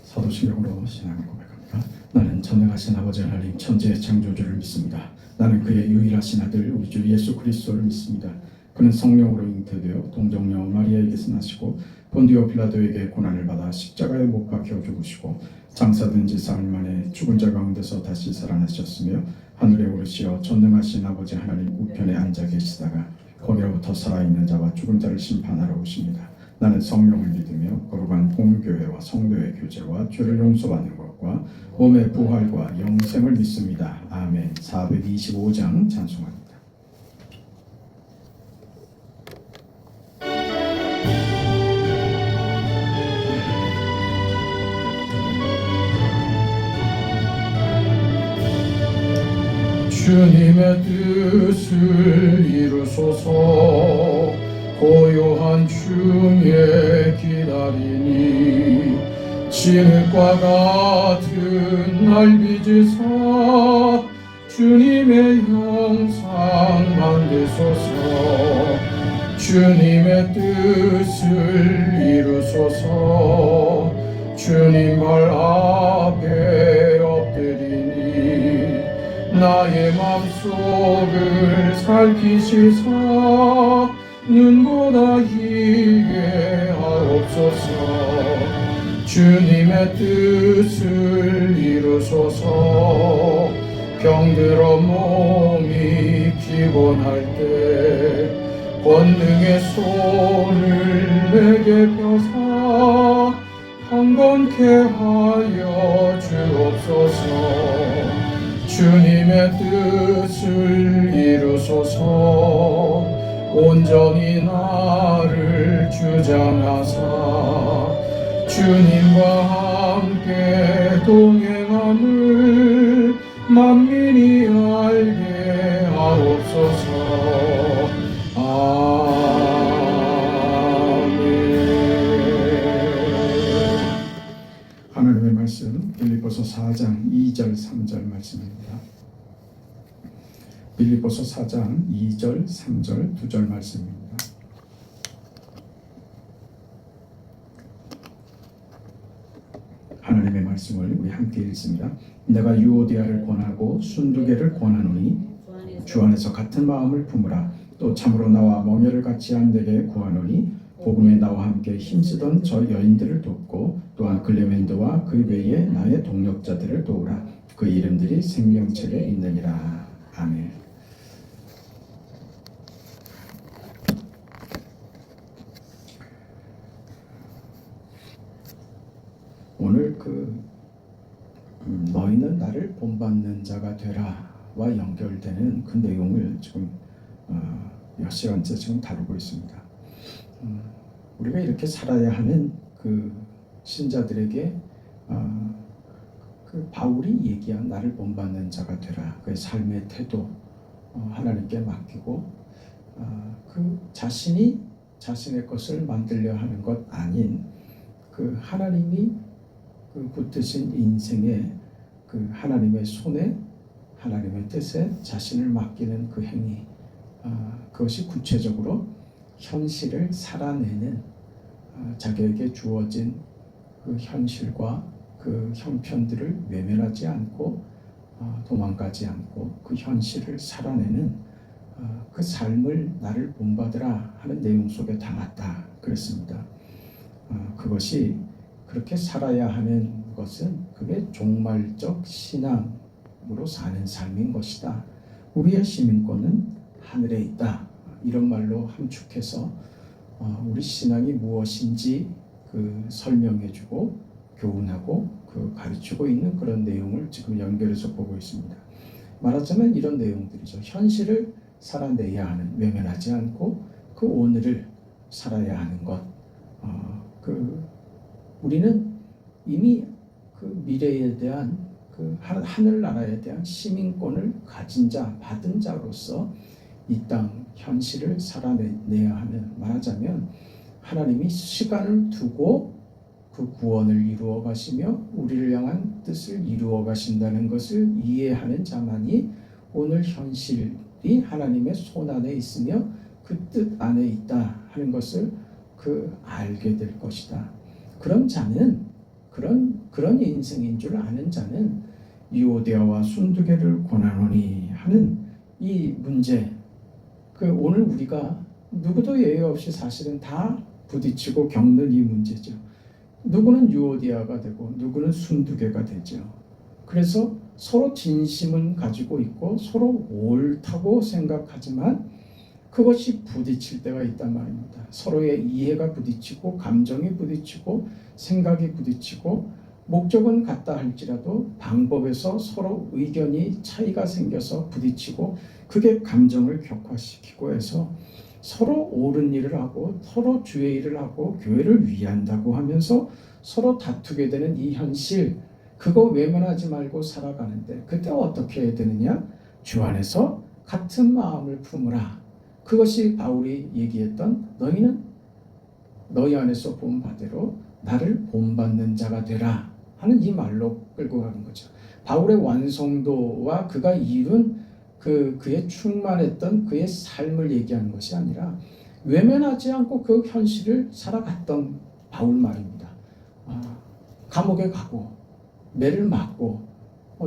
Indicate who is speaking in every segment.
Speaker 1: 사도신경으로 신앙을 고백합니다. 나는 전능하신 아버지 하나님 천지의 창조주를 믿습니다. 나는 그의 유일하신 아들 우리 주 예수 그리스도를 믿습니다. 그는 성령으로 잉태되어 동정녀 마리아에게서 나시고 본디오 빌라도에게 고난을 받아 십자가에 못 박혀 죽으시고 장사된 지 사흘 만에 죽은 자 가운데서 다시 살아나셨으며 하늘에 오르시어 전능하신 아버지 하나님 우편에 앉아 계시다가 거기로부터 살아있는 자와 죽은 자를 심판하러 오십니다. 나는 성령을 믿으며 거룩한 공교회와 성도의 교제와 죄를 용서받는 것과 몸의 부활과 영생을 믿습니다. 아멘. 425장 찬송합니다. 주님의 뜻을 이루소서. 고요한 중에 기다리니 진흙과 같은 날 빚으사 주님의 형상만 되소서. 주님의 뜻을 이루소서. 주님 발 앞에 엎드리니 나의 맘속을 살피시사 눈보다 희게 하옵소서. 주님의 뜻을 이루소서. 병들어 몸이 피곤할 때 권능의 손을 내게 펴사 강건케 하여 주옵소서. 주님의 뜻을 이루소서. 온전히 나를 주장하사 주님과 함께 동행함을 만민이 알게 하옵소서. 아멘. 하나님의 말씀 빌립보서 4장 2절 3절 말씀입니다. 빌립보서 4장 2절 3절 2절 말씀입니다. 하나님의 말씀을 우리 함께 읽습니다. 내가 유오디아를 권하고 순두개를 권하노니 주 안에서 같은 마음을 품으라. 또 참으로 나와 멍에를 같이 한 데게 구하노니 복음에 나와 함께 힘쓰던 저 여인들을 돕고 또한 클레멘드와 그 외에 나의 동력자들을 도우라. 그 이름들이 생명책에 있느니라. 아멘. 오늘 너희는 나를 본받는 자가 되라와 연결되는 그 내용을 지금 몇 시간째 지금 다루고 있습니다. 우리가 이렇게 살아야 하는 그 신자들에게 그 바울이 얘기한 나를 본받는 자가 되라, 그의 삶의 태도 하나님께 맡기고 그 자신이 자신의 것을 만들려 하는 것 아닌 그 하나님이 그 붙드신 인생에 그 하나님의 손에 하나님의 뜻에 자신을 맡기는 그 행위, 그것이 구체적으로 현실을 살아내는 자기에게 주어진 그 현실과 그 형편들을 외면하지 않고 도망가지 않고 그 현실을 살아내는 그 삶을 나를 본받으라 하는 내용 속에 담았다 그랬습니다. 그것이 그렇게 살아야 하는 것은 그게 종말적 신앙으로 사는 삶인 것이다. 우리의 시민권은 하늘에 있다. 이런 말로 함축해서 우리 신앙이 무엇인지 그 설명해주고 교훈하고 그 가르치고 있는 그런 내용을 지금 연결해서 보고 있습니다. 말하자면 이런 내용들이죠. 현실을 살아내야 하는, 외면하지 않고 그 오늘을 살아야 하는 것. 우리는 이미 그 미래에 대한 그 하늘나라에 대한 시민권을 가진 자, 받은 자로서 이 땅 현실을 살아내야 하는, 말하자면 하나님이 시간을 두고 그 구원을 이루어 가시며 우리를 향한 뜻을 이루어 가신다는 것을 이해하는 자만이 오늘 현실이 하나님의 손 안에 있으며 그 뜻 안에 있다 하는 것을 알게 될 것이다. 그런 자는 그런 인생인 줄 아는 자는 유오디아와 순두개를 권하노니 하는 이 문제, 오늘 우리가 누구도 예외 없이 사실은 다 부딪히고 겪는 이 문제죠. 누구는 유오디아가 되고 누구는 순두개가 되죠. 그래서 서로 진심은 가지고 있고 서로 옳다고 생각하지만 그것이 부딪힐 때가 있단 말입니다. 서로의 이해가 부딪히고 감정이 부딪히고 생각이 부딪히고 목적은 같다 할지라도 방법에서 서로 의견이 차이가 생겨서 부딪히고 그게 감정을 격화시키고 해서 서로 옳은 일을 하고 서로 주의 일을 하고 교회를 위한다고 하면서 서로 다투게 되는 이 현실, 그거 외면하지 말고 살아가는데 그때 어떻게 해야 되느냐? 주 안에서 같은 마음을 품으라. 그것이 바울이 얘기했던 너희는 너희 안에서 본바대로 나를 본받는 자가 되라 하는 이 말로 끌고 가는 거죠. 바울의 완성도와 그가 이룬 그의 충만했던 그의 삶을 얘기하는 것이 아니라 외면하지 않고 그 현실을 살아갔던 바울 말입니다. 감옥에 가고 매를 맞고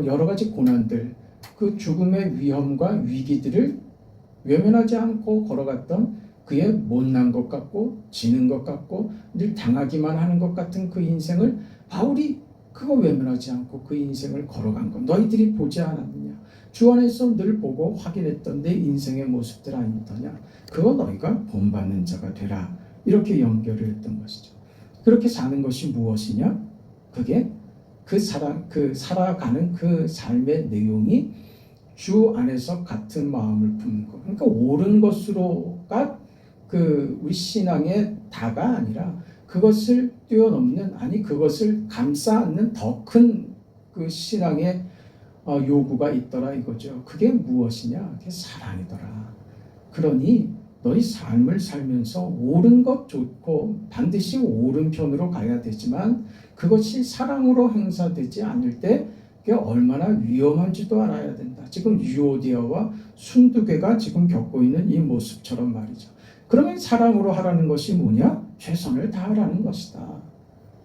Speaker 1: 여러 가지 고난들, 그 죽음의 위험과 위기들을 외면하지 않고 걸어갔던 그의 못난 것 같고 지는 것 같고 늘 당하기만 하는 것 같은 그 인생을 바울이 그거 외면하지 않고 그 인생을 걸어간 것, 너희들이 보지 않았느냐? 주 안에서 늘 보고 확인했던 내 인생의 모습들 아니더냐? 그거 너희가 본받는 자가 되라. 이렇게 연결을 했던 것이죠. 그렇게 사는 것이 무엇이냐? 그게 살아가는 그 삶의 내용이 주 안에서 같은 마음을 품는 것. 그러니까 옳은 것으로가 우리 신앙의 다가 아니라 그것을 뛰어넘는, 아니 그것을 감싸 안는 더 큰 그 신앙의 요구가 있더라 이거죠. 그게 무엇이냐? 그게 사랑이더라. 그러니 너희 삶을 살면서 옳은 것 좋고 반드시 옳은 편으로 가야 되지만 그것이 사랑으로 행사되지 않을 때 그게 얼마나 위험한지도 알아야 된다. 지금 유오디아와 순두개가 지금 겪고 있는 이 모습처럼 말이죠. 그러면 사랑으로 하라는 것이 뭐냐? 최선을 다하라는 것이다.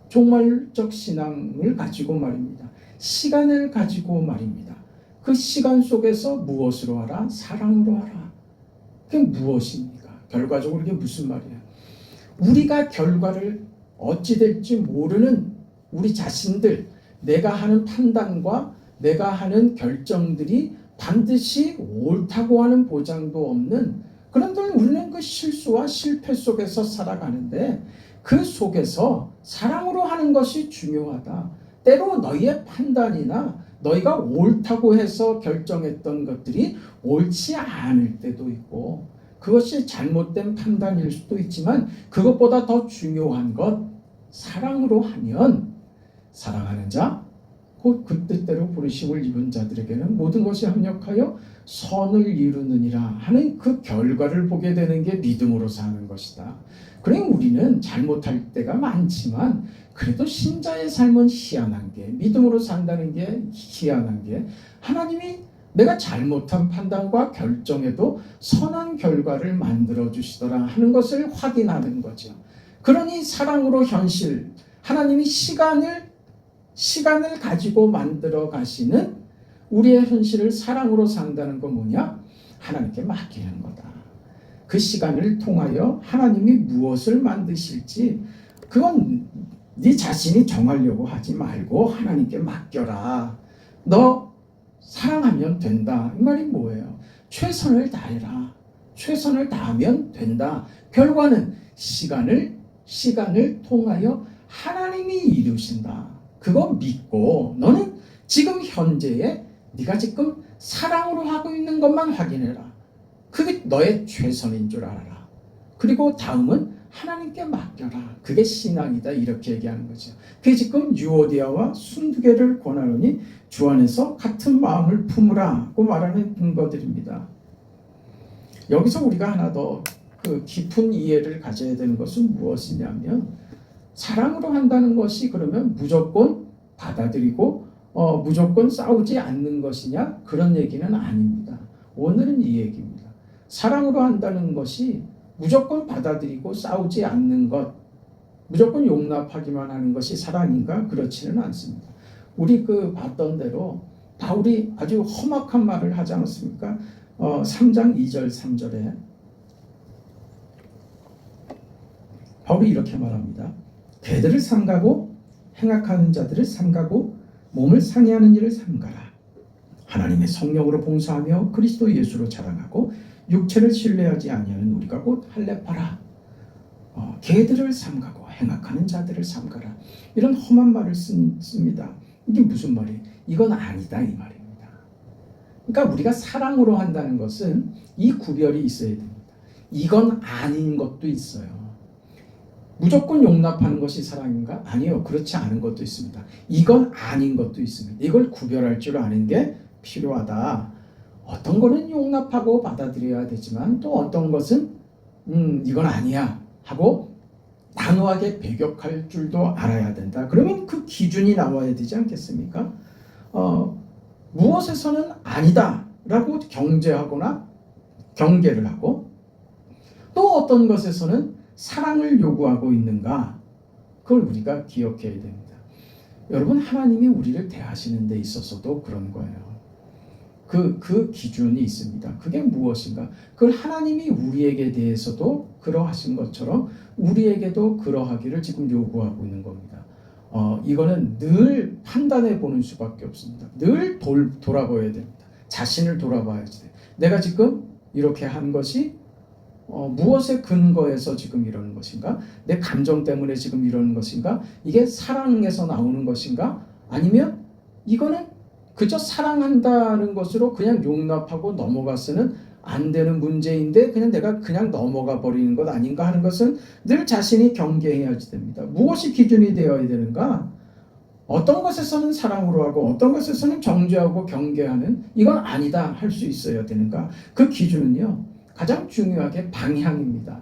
Speaker 1: 종말적 신앙을 가지고 말입니다. 시간을 가지고 말입니다. 그 시간 속에서 무엇으로 하라? 사랑으로 하라. 그게 무엇입니까? 결과적으로 이게 무슨 말이야? 우리가 결과를 어찌 될지 모르는 우리 자신들, 내가 하는 판단과 내가 하는 결정들이 반드시 옳다고 하는 보장도 없는, 그런데 우리는 그 실수와 실패 속에서 살아가는데 그 속에서 사랑으로 하는 것이 중요하다. 때로 너희의 판단이나 너희가 옳다고 해서 결정했던 것들이 옳지 않을 때도 있고 그것이 잘못된 판단일 수도 있지만 그것보다 더 중요한 것, 사랑으로 하면 사랑하는 자, 곧 그 뜻대로 부르심을 입은 자들에게는 모든 것이 합력하여 선을 이루느니라 하는 그 결과를 보게 되는 게 믿음으로 사는 것이다. 그러니 우리는 잘못할 때가 많지만 그래도 신자의 삶은 희한한 게, 믿음으로 산다는 게 희한한 게, 하나님이 내가 잘못한 판단과 결정에도 선한 결과를 만들어 주시더라 하는 것을 확인하는 거죠. 그러니 사랑으로 현실, 하나님이 시간을 가지고 만들어 가시는 우리의 현실을 사랑으로 산다는 건 뭐냐? 하나님께 맡기는 거다. 그 시간을 통하여 하나님이 무엇을 만드실지 그건 네 자신이 정하려고 하지 말고 하나님께 맡겨라. 너 사랑하면 된다. 이 말이 뭐예요? 최선을 다해라. 최선을 다하면 된다. 결과는 시간을 통하여 하나님이 이루신다. 그거 믿고 너는 지금 현재에 네가 지금 사랑으로 하고 있는 것만 확인해라. 그게 너의 최선인 줄 알아라. 그리고 다음은 하나님께 맡겨라. 그게 신앙이다. 이렇게 얘기하는 거죠. 그게 지금 유오디아와 순두개를 권하노니 주 안에서 같은 마음을 품으라고 말하는 근거들입니다. 여기서 우리가 하나 더 깊은 이해를 가져야 되는 것은 무엇이냐면 사랑으로 한다는 것이 그러면 무조건 받아들이고 무조건 싸우지 않는 것이냐? 그런 얘기는 아닙니다. 오늘은 이 얘기입니다. 사랑으로 한다는 것이 무조건 받아들이고 싸우지 않는 것, 무조건 용납하기만 하는 것이 사랑인가? 그렇지는 않습니다. 우리 봤던 대로 바울이 아주 험악한 말을 하지 않았습니까? 3장 2절 3절에 바울이 이렇게 말합니다. 개들을 삼가고 행악하는 자들을 삼가고 몸을 상해하는 일을 삼가라. 하나님의 성령으로 봉사하며 그리스도 예수로 자랑하고 육체를 신뢰하지 아니하는 우리가 곧 할례파라. 개들을 삼가고 행악하는 자들을 삼가라. 이런 험한 말을 씁니다. 이게 무슨 말이에요? 이건 아니다 이 말입니다. 그러니까 우리가 사랑으로 한다는 것은 이 구별이 있어야 됩니다. 이건 아닌 것도 있어요. 무조건 용납하는 것이 사랑인가? 아니요. 그렇지 않은 것도 있습니다. 이건 아닌 것도 있습니다. 이걸 구별할 줄 아는 게 필요하다. 어떤 거는 용납하고 받아들여야 되지만 또 어떤 것은 이건 아니야 하고 단호하게 배격할 줄도 알아야 된다. 그러면 그 기준이 나와야 되지 않겠습니까? 무엇에서는 아니다 라고 경제하거나 경계를 하고 또 어떤 것에서는 사랑을 요구하고 있는가? 그걸 우리가 기억해야 됩니다. 여러분, 하나님이 우리를 대하시는 데 있어서도 그런 거예요. 그 기준이 있습니다. 그게 무엇인가? 그걸 하나님이 우리에게 대해서도 그러하신 것처럼 우리에게도 그러하기를 지금 요구하고 있는 겁니다. 이거는 늘 판단해 보는 수밖에 없습니다. 늘 돌아봐야 됩니다. 자신을 돌아봐야지 돼요. 내가 지금 이렇게 한 것이 무엇에 근거해서 지금 이러는 것인가? 내 감정 때문에 지금 이러는 것인가? 이게 사랑에서 나오는 것인가? 아니면 이거는 그저 사랑한다는 것으로 그냥 용납하고 넘어가서는 안 되는 문제인데 그냥 내가 그냥 넘어가 버리는 것 아닌가 하는 것은 늘 자신이 경계해야지 됩니다. 무엇이 기준이 되어야 되는가? 어떤 것에서는 사랑으로 하고 어떤 것에서는 정죄하고 경계하는 이건 아니다 할 수 있어야 되는가? 그 기준은요. 가장 중요하게 방향입니다.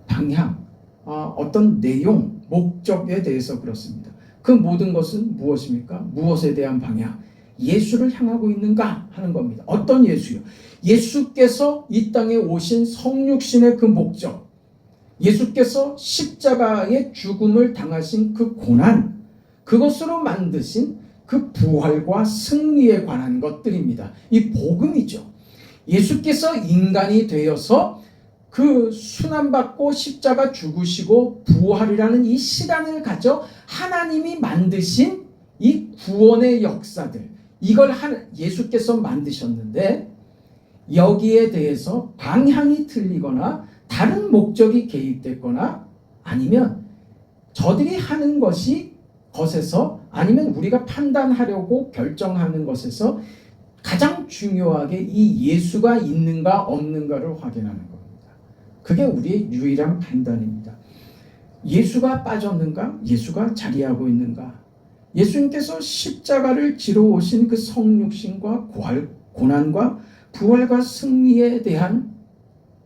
Speaker 1: 방향, 어떤 내용, 목적에 대해서 그렇습니다. 그 모든 것은 무엇입니까? 무엇에 대한 방향? 예수를 향하고 있는가 하는 겁니다. 어떤 예수요? 예수께서 이 땅에 오신 성육신의 그 목적, 예수께서 십자가의 죽음을 당하신 그 고난, 그것으로 만드신 그 부활과 승리에 관한 것들입니다. 이 복음이죠. 예수께서 인간이 되어서 그 순환받고 십자가 죽으시고 부활이라는 이 시간을 가져 하나님이 만드신 이 구원의 역사들, 이걸 예수께서 만드셨는데 여기에 대해서 방향이 틀리거나 다른 목적이 개입됐거나 아니면 저들이 하는 것에서 아니면 우리가 판단하려고 결정하는 것에서 가장 중요하게 이 예수가 있는가 없는가를 확인하는 겁니다. 그게 우리의 유일한 판단입니다. 예수가 빠졌는가? 예수가 자리하고 있는가? 예수님께서 십자가를 지러 오신 그 성육신과 고난과 부활과 승리에 대한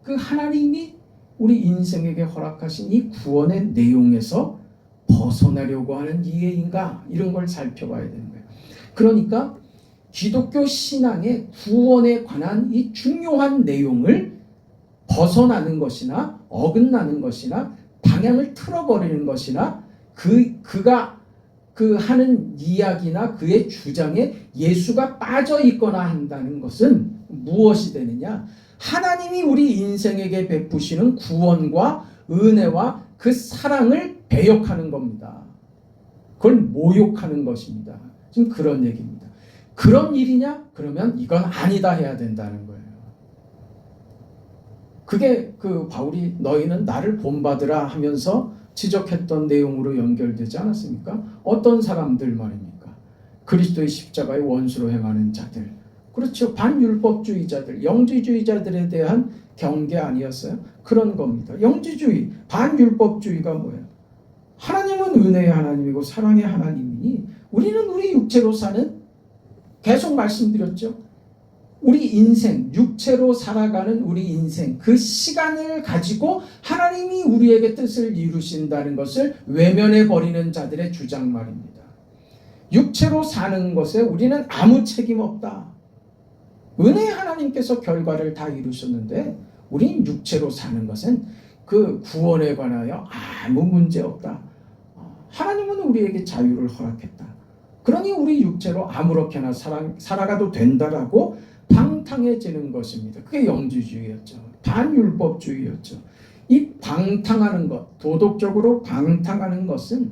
Speaker 1: 그 하나님이 우리 인생에게 허락하신 이 구원의 내용에서 벗어나려고 하는 이해인가? 이런 걸 살펴봐야 되는 거예요. 그러니까 기독교 신앙의 구원에 관한 이 중요한 내용을 벗어나는 것이나 어긋나는 것이나 방향을 틀어버리는 것이나 그가 하는 이야기나 그의 주장에 예수가 빠져 있거나 한다는 것은 무엇이 되느냐? 하나님이 우리 인생에게 베푸시는 구원과 은혜와 그 사랑을 배역하는 겁니다. 그걸 모욕하는 것입니다. 지금 그런 얘기입니다. 그런 일이냐? 그러면 이건 아니다 해야 된다는 거예요. 그게 바울이 너희는 나를 본받으라 하면서 지적했던 내용으로 연결되지 않았습니까? 어떤 사람들 말입니까? 그리스도의 십자가의 원수로 행하는 자들. 그렇죠. 반율법주의자들, 영지주의자들에 대한 경계 아니었어요? 그런 겁니다. 영지주의, 반율법주의가 뭐예요? 하나님은 은혜의 하나님이고 사랑의 하나님이니 우리는 우리 육체로 사는, 계속 말씀드렸죠. 우리 인생, 육체로 살아가는 우리 인생, 그 시간을 가지고 하나님이 우리에게 뜻을 이루신다는 것을 외면해 버리는 자들의 주장 말입니다. 육체로 사는 것에 우리는 아무 책임 없다. 은혜의 하나님께서 결과를 다 이루셨는데 우린 육체로 사는 것은 그 구원에 관하여 아무 문제 없다. 하나님은 우리에게 자유를 허락했다. 그러니 우리 육체로 아무렇게나 살아가도 된다라고 방탕해지는 것입니다. 그게 영지주의였죠. 반율법주의였죠. 이 방탕하는 것, 도덕적으로 방탕하는 것은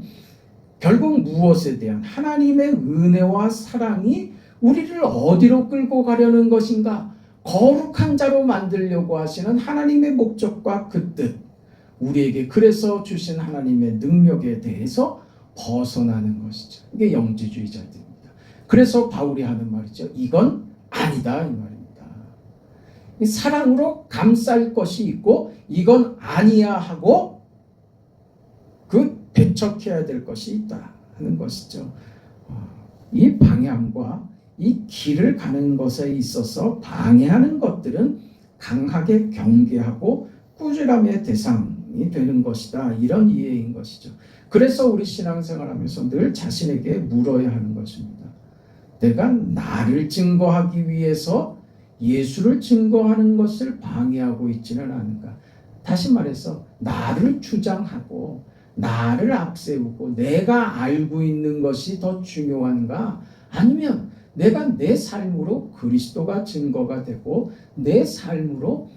Speaker 1: 결국 무엇에 대한 하나님의 은혜와 사랑이 우리를 어디로 끌고 가려는 것인가? 거룩한 자로 만들려고 하시는 하나님의 목적과 그 뜻, 우리에게 그래서 주신 하나님의 능력에 대해서 벗어나는 것이죠. 이게 영지주의자들입니다. 그래서 바울이 하는 말이죠. 이건 아니다 이 말입니다. 사랑으로 감쌀 것이 있고 이건 아니야 하고 그 배척해야 될 것이 있다 하는 것이죠. 이 방향과 이 길을 가는 것에 있어서 방해하는 것들은 강하게 경계하고 꾸지람의 대상이 되는 것이다. 이런 이해인 것이죠. 그래서 우리 신앙생활하면서 늘 자신에게 물어야 하는 것입니다. 내가 나를 증거하기 위해서 예수를 증거하는 것을 방해하고 있지는 않은가. 다시 말해서 나를 주장하고 나를 앞세우고 내가 알고 있는 것이 더 중요한가? 아니면 내가 내 삶으로 그리스도가 증거가 되고 내 삶으로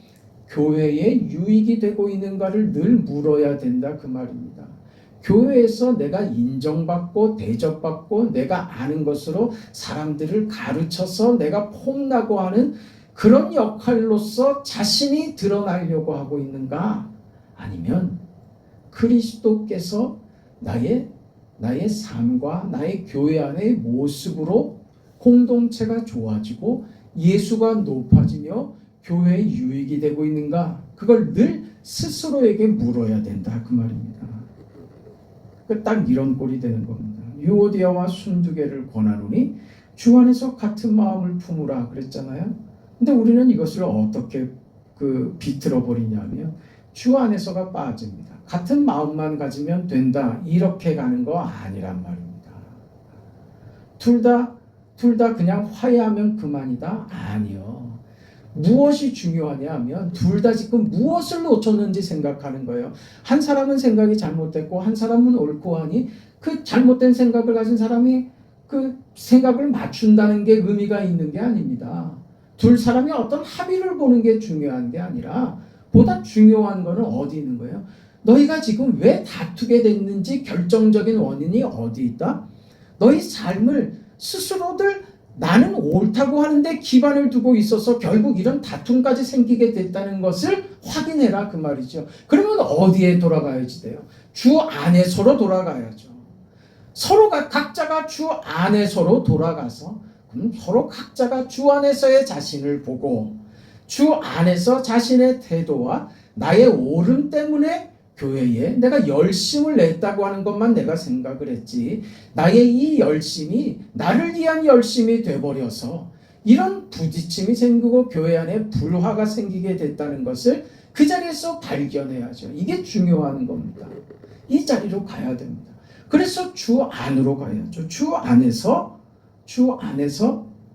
Speaker 1: 교회에 유익이 되고 있는가를 늘 물어야 된다 그 말입니다. 교회에서 내가 인정받고 대접받고 내가 아는 것으로 사람들을 가르쳐서 내가 폼나고 하는 그런 역할로서 자신이 드러나려고 하고 있는가? 아니면 그리스도께서 나의 삶과 나의 교회 안의 모습으로 공동체가 좋아지고 예수가 높아지며 교회에 유익이 되고 있는가? 그걸 늘 스스로에게 물어야 된다 그 말입니다. 딱 이런 꼴이 되는 겁니다. 유오디아와 순두개를 권하노니 주 안에서 같은 마음을 품으라 그랬잖아요. 근데 우리는 이것을 어떻게 비틀어 버리냐면 주 안에서가 빠집니다. 같은 마음만 가지면 된다 이렇게 가는 거 아니란 말입니다. 둘 다 그냥 화해하면 그만이다? 아니요. 무엇이 중요하냐 하면 둘 다 지금 무엇을 놓쳤는지 생각하는 거예요. 한 사람은 생각이 잘못됐고 한 사람은 옳고 하니 그 잘못된 생각을 가진 사람이 그 생각을 맞춘다는 게 의미가 있는 게 아닙니다. 둘 사람이 어떤 합의를 보는 게 중요한 게 아니라 보다 중요한 거는 어디 있는 거예요? 너희가 지금 왜 다투게 됐는지 결정적인 원인이 어디 있다? 너희 삶을 스스로들 나는 옳다고 하는데 기반을 두고 있어서 결국 이런 다툼까지 생기게 됐다는 것을 확인해라 그 말이죠. 그러면 어디에 돌아가야지 돼요? 주 안에서로 돌아가야죠. 서로가 각자가 주 안에서로 돌아가서 서로 각자가 주 안에서의 자신을 보고 주 안에서 자신의 태도와 나의 옳음 때문에 교회에 내가 열심을 냈다고 하는 것만 내가 생각을 했지 나의 이 열심이 나를 위한 열심이 돼버려서 이런 부딪힘이 생기고 교회 안에 불화가 생기게 됐다는 것을 그 자리에서 발견해야죠. 이게 중요한 겁니다. 이 자리로 가야 됩니다. 그래서 주 안으로 가야죠. 주 안에서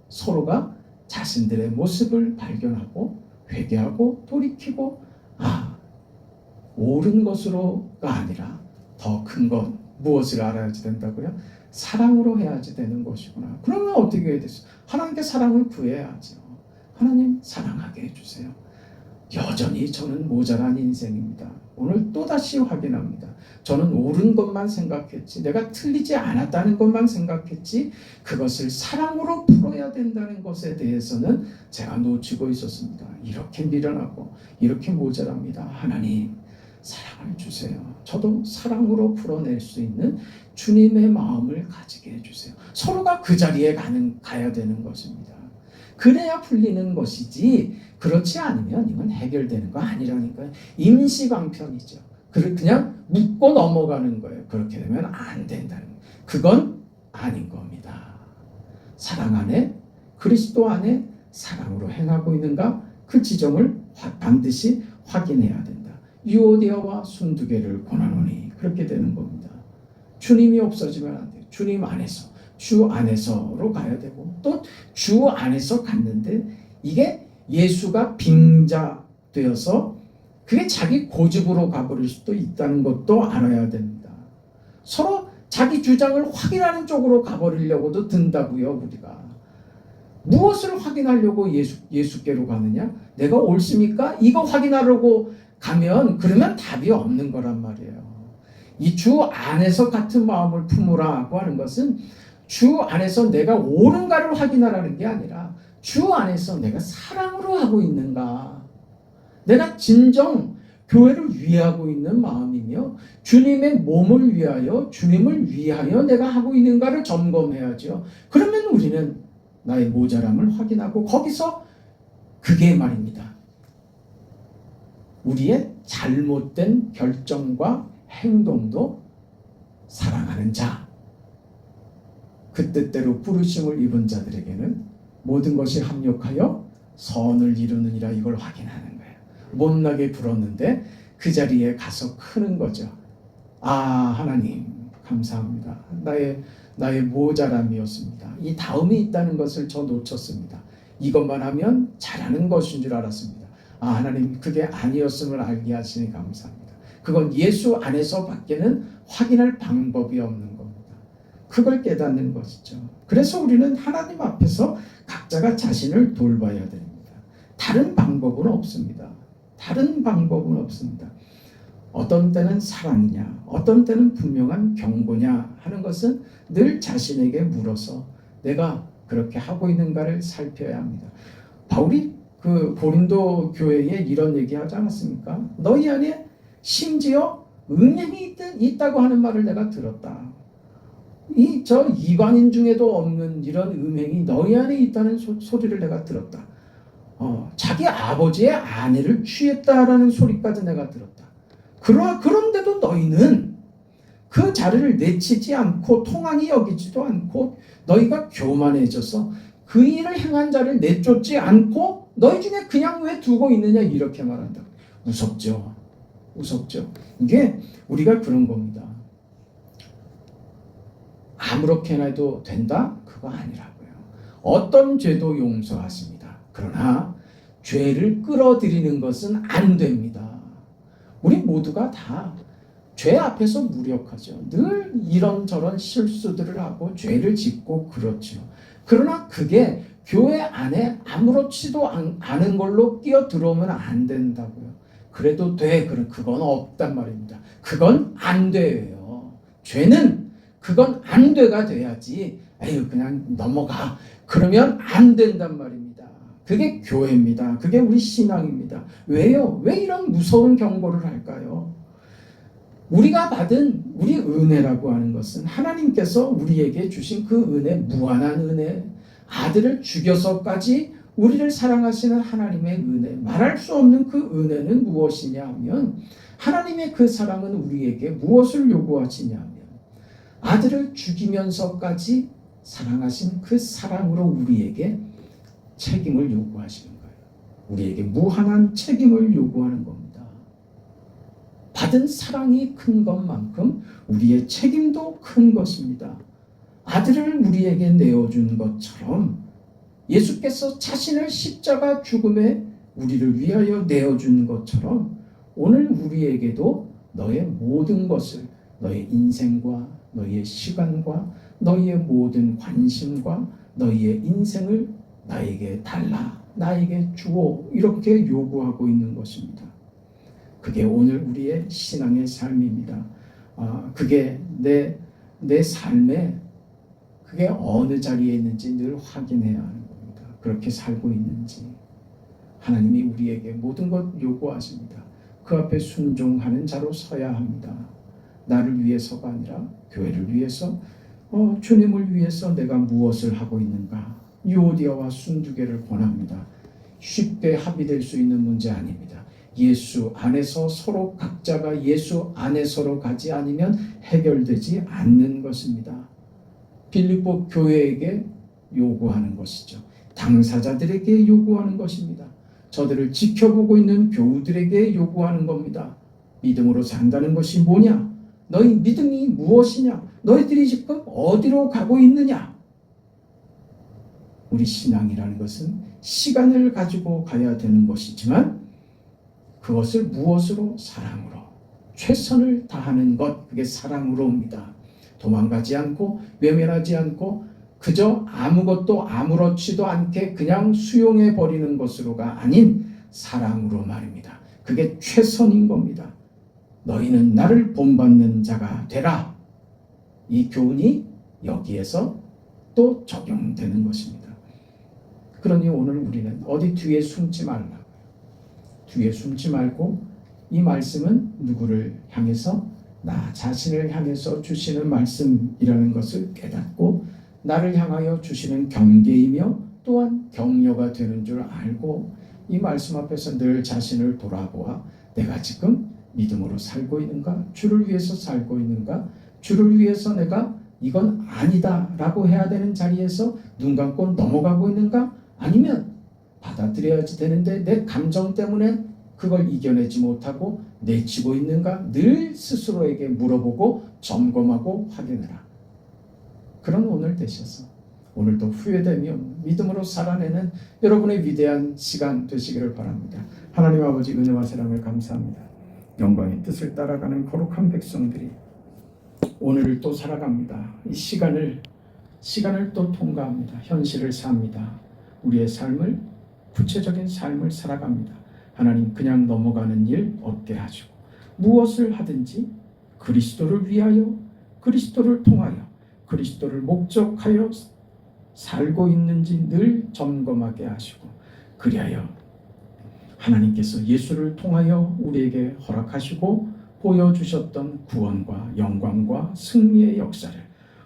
Speaker 1: 서로가 자신들의 모습을 발견하고 회개하고 돌이키고 옳은 것으로가 아니라 더 큰 것 무엇을 알아야지 된다고요? 사랑으로 해야지 되는 것이구나. 그러면 어떻게 해야 되죠? 하나님께 사랑을 구해야죠. 하나님 사랑하게 해주세요. 여전히 저는 모자란 인생입니다. 오늘 또다시 확인합니다. 저는 옳은 것만 생각했지 내가 틀리지 않았다는 것만 생각했지 그것을 사랑으로 풀어야 된다는 것에 대해서는 제가 놓치고 있었습니다. 이렇게 미련하고 이렇게 모자랍니다. 하나님 사랑을 주세요. 저도 사랑으로 풀어낼 수 있는 주님의 마음을 가지게 해주세요. 서로가 그 자리에 가야 되는 것입니다. 그래야 풀리는 것이지 그렇지 않으면 이건 해결되는 거 아니라니까요. 임시방편이죠. 그냥 묻고 넘어가는 거예요. 그렇게 되면 안 된다는 거예요. 그건 아닌 겁니다. 사랑 안에 그리스도 안에 사랑으로 행하고 있는가 그 지점을 반드시 확인해야 된다. 유오디아와 순두개를 권하노니 그렇게 되는 겁니다. 주님이 없어지면 안 돼요. 주님 안에서 주 안에서로 가야 되고 또 주 안에서 갔는데 이게 예수가 빙자되어서 그게 자기 고집으로 가버릴 수도 있다는 것도 알아야 됩니다. 서로 자기 주장을 확인하는 쪽으로 가버리려고도 든다고요. 우리가 무엇을 확인하려고 예수께로 가느냐? 내가 옳습니까? 이거 확인하려고 가면 그러면 답이 없는 거란 말이에요. 이 주 안에서 같은 마음을 품으라고 하는 것은 주 안에서 내가 옳은가를 확인하라는 게 아니라 주 안에서 내가 사랑으로 하고 있는가, 내가 진정 교회를 위하고 있는 마음이며 주님의 몸을 위하여, 주님을 위하여 내가 하고 있는가를 점검해야죠. 그러면 우리는 나의 모자람을 확인하고 거기서 그게 말입니다, 우리의 잘못된 결정과 행동도 사랑하는 자, 그 뜻대로 부르심을 입은 자들에게는 모든 것이 합력하여 선을 이루느니라, 이걸 확인하는 거예요. 못나게 굴었는데 그 자리에 가서 크는 거죠. 아, 하나님 감사합니다. 나의 모자람이었습니다. 이 다음이 있다는 것을 저 놓쳤습니다. 이것만 하면 잘하는 것인 줄 알았습니다. 아, 하나님 그게 아니었음을 알게 하시니 감사합니다. 그건 예수 안에서 밖에는 확인할 방법이 없는 겁니다. 그걸 깨닫는 것이죠. 그래서 우리는 하나님 앞에서 각자가 자신을 돌봐야 됩니다. 다른 방법은 없습니다. 다른 방법은 없습니다. 어떤 때는 사랑이냐, 어떤 때는 분명한 경고냐 하는 것은 늘 자신에게 물어서 내가 그렇게 하고 있는가를 살펴야 합니다. 바울이 그 고린도 교회에 이런 얘기 하지 않았습니까? 너희 안에 심지어 음행이 있다고 하는 말을 내가 들었다. 저 이방인 중에도 없는 이런 음행이 너희 안에 있다는 소리를 내가 들었다. 자기 아버지의 아내를 취했다라는 소리까지 내가 들었다. 그런데도 너희는 그 자리를 내치지 않고 통한이 여기지도 않고 너희가 교만해져서 그 일을 행한 자를 내쫓지 않고 너희 중에 그냥 왜 두고 있느냐, 이렇게 말한다. 무섭죠. 무섭죠. 이게 우리가 그런 겁니다. 아무렇게나 해도 된다? 그거 아니라고요. 어떤 죄도 용서하십니다. 그러나 죄를 끌어들이는 것은 안 됩니다. 우리 모두가 다 죄 앞에서 무력하죠. 늘 이런저런 실수들을 하고 죄를 짓고 그렇죠. 그러나 그게 교회 안에 아무렇지도 않은 걸로 끼어들어오면 안 된다고요. 그래도 돼. 그건 없단 말입니다. 그건 안 돼요. 죄는 그건 안 돼가 돼야지. 에휴 그냥 넘어가. 그러면 안 된단 말입니다. 그게 교회입니다. 그게 우리 신앙입니다. 왜요? 왜 이런 무서운 경고를 할까요? 우리가 받은 우리 은혜라고 하는 것은 하나님께서 우리에게 주신 그 은혜, 무한한 은혜, 아들을 죽여서까지 우리를 사랑하시는 하나님의 은혜, 말할 수 없는 그 은혜는 무엇이냐 하면 하나님의 그 사랑은 우리에게 무엇을 요구하시냐 하면 아들을 죽이면서까지 사랑하신 그 사랑으로 우리에게 책임을 요구하시는 거예요. 우리에게 무한한 책임을 요구하는 겁니다. 받은 사랑이 큰 것만큼 우리의 책임도 큰 것입니다. 아들을 우리에게 내어준 것처럼 예수께서 자신을 십자가 죽음에 우리를 위하여 내어준 것처럼 오늘 우리에게도 너의 모든 것을, 너의 인생과 너의 시간과 너의 모든 관심과 너의 인생을 나에게 달라, 나에게 주어, 이렇게 요구하고 있는 것입니다. 그게 오늘 우리의 신앙의 삶입니다. 그게 내 삶에 그게 어느 자리에 있는지 늘 확인해야 하는 겁니다. 그렇게 살고 있는지. 하나님이 우리에게 모든 것 요구하십니다. 그 앞에 순종하는 자로 서야 합니다. 나를 위해서가 아니라 교회를 위해서, 주님을 위해서 내가 무엇을 하고 있는가. 유오디아와 순두개를 권합니다. 쉽게 합의될 수 있는 문제 아닙니다. 예수 안에서 서로 각자가 예수 안에서로 가지 않으면 해결되지 않는 것입니다. 빌립보 교회에게 요구하는 것이죠. 당사자들에게 요구하는 것입니다. 저들을 지켜보고 있는 교우들에게 요구하는 겁니다. 믿음으로 산다는 것이 뭐냐? 너희 믿음이 무엇이냐? 너희들이 지금 어디로 가고 있느냐? 우리 신앙이라는 것은 시간을 가지고 가야 되는 것이지만 그것을 무엇으로? 사랑으로. 최선을 다하는 것, 그게 사랑으로입니다. 도망가지 않고 외면하지 않고 그저 아무것도 아무렇지도 않게 그냥 수용해 버리는 것으로가 아닌 사랑으로 말입니다. 그게 최선인 겁니다. 너희는 나를 본받는 자가 되라. 이 교훈이 여기에서 또 적용되는 것입니다. 그러니 오늘 우리는 어디 뒤에 숨지 말라고요. 뒤에 숨지 말고 이 말씀은 누구를 향해서? 나 자신을 향해서 주시는 말씀이라는 것을 깨닫고 나를 향하여 주시는 경계이며 또한 격려가 되는 줄 알고 이 말씀 앞에서 늘 자신을 돌아보아 내가 지금 믿음으로 살고 있는가? 주를 위해서 살고 있는가? 주를 위해서 내가 이건 아니다 라고 해야 되는 자리에서 눈 감고 넘어가고 있는가? 아니면 받아들여야지 되는데 내 감정 때문에 그걸 이겨내지 못하고 내치고 있는가? 늘 스스로에게 물어보고 점검하고 확인해라. 그런 오늘 되셔서 오늘도 후회되며 믿음으로 살아내는 여러분의 위대한 시간 되시기를 바랍니다. 하나님 아버지 은혜와 사랑을 감사합니다. 영광의 뜻을 따라가는 거룩한 백성들이 오늘을 또 살아갑니다. 이 시간을 또 통과합니다. 현실을 삽니다. 우리의 삶을 구체적인 삶을 살아갑니다. 하나님 그냥 넘어가는 일 없게 하시고 무엇을 하든지 그리스도를 위하여 그리스도를 통하여 그리스도를 목적하여 살고 있는지 늘 점검하게 하시고 그리하여 하나님께서 예수를 통하여 우리에게 허락하시고 보여주셨던 구원과 영광과 승리의 역사를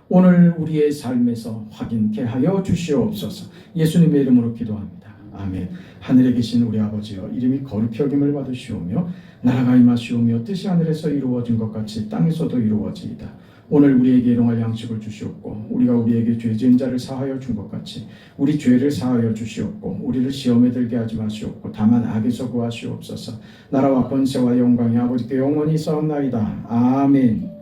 Speaker 1: 오늘 우리의 삶에서 확인케 하여 주시옵소서. 예수님의 이름으로 기도합니다. 아멘. 하늘에 계신 우리 아버지여 이름이 거룩히 여김을 받으시오며 나라가 임하시오며 뜻이 하늘에서 이루어진 것 같이 땅에서도 이루어지이다. 오늘 우리에게 일용할 양식을 주시옵고 우리가 우리에게 죄 지은 자를 사하여 준 것 같이 우리 죄를 사하여 주시옵고 우리를 시험에 들게 하지 마시옵고 다만 악에서 구하시옵소서. 나라와 권세와 영광이 아버지께 영원히 있사옵나이다. 아멘.